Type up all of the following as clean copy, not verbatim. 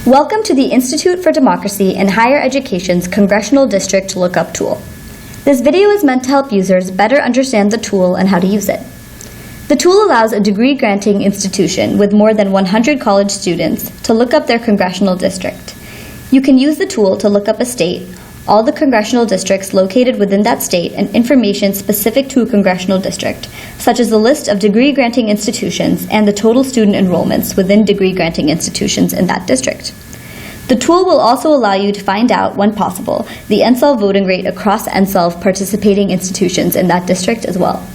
Welcome to the Institute for Democracy in Higher Education's Congressional District Lookup Tool. This video is meant to help users better understand the tool and how to use it. The tool allows a degree-granting institution with more than 100 college students to look up their congressional district. You can use the tool to look up a state, all the congressional districts located within that state, and information specific to a congressional district, such as the list of degree-granting institutions and the total student enrollments within degree-granting institutions in that district. The tool will also allow you to find out, when possible, the NSLVE voting rate across NSLVE participating institutions in that district as well.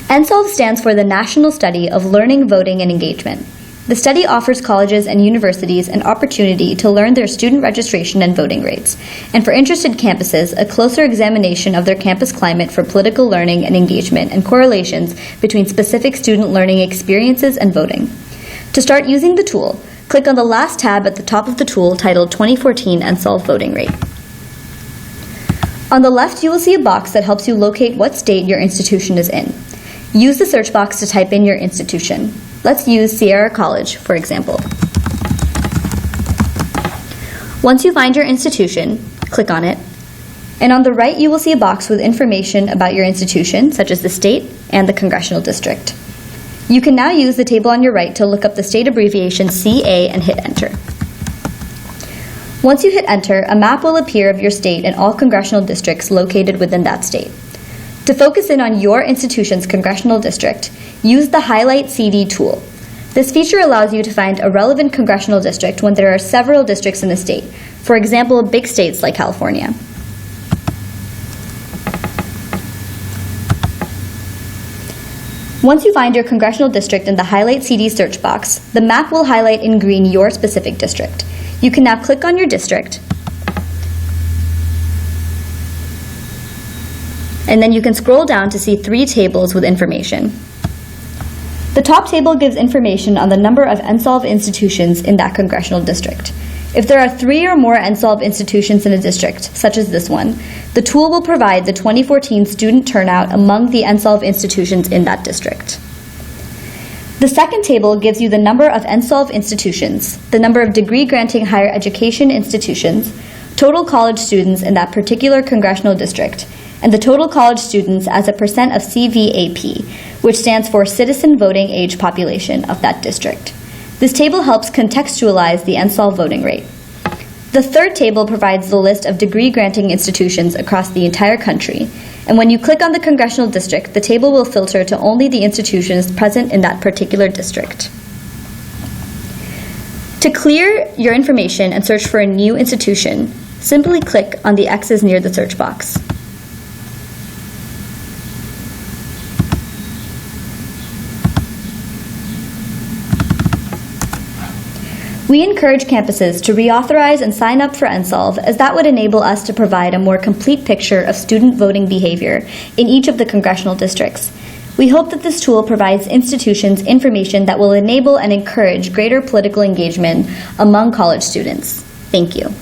NSLVE stands for the National Study of Learning, Voting, and Engagement. The study offers colleges and universities an opportunity to learn their student registration and voting rates, and for interested campuses, a closer examination of their campus climate for political learning and engagement and correlations between specific student learning experiences and voting. To start using the tool, click on the last tab at the top of the tool titled 2014 NSLVE Voting Rate. On the left, you will see a box that helps you locate what state your institution is in. Use the search box to type in your institution. Let's use Sierra College, for example. Once you find your institution, click on it. And on the right, you will see a box with information about your institution, such as the state and the congressional district. You can now use the table on your right to look up the state abbreviation CA and hit enter. Once you hit enter, a map will appear of your state and all congressional districts located within that state. To focus in on your institution's congressional district, use the Highlight CD tool. This feature allows you to find a relevant congressional district when there are several districts in the state, for example, big states like California. Once you find your congressional district in the Highlight CD search box, the map will highlight in green your specific district. You can now click on your district, and then you can scroll down to see 3 tables with information. The top table gives information on the number of NSLVE institutions in that congressional district. If there are 3 or more NSLVE institutions in a district, such as this one, the tool will provide the 2014 student turnout among the NSLVE institutions in that district. The second table gives you the number of NSLVE institutions, the number of degree-granting higher education institutions, total college students in that particular congressional district, and the total college students as a percent of CVAP, which stands for Citizen Voting Age Population of that district. This table helps contextualize the NSLVE voting rate. The third table provides the list of degree-granting institutions across the entire country, and when you click on the congressional district, the table will filter to only the institutions present in that particular district. To clear your information and search for a new institution, simply click on the X's near the search box. We encourage campuses to reauthorize and sign up for NSLVE, as that would enable us to provide a more complete picture of student voting behavior in each of the congressional districts. We hope that this tool provides institutions information that will enable and encourage greater political engagement among college students. Thank you.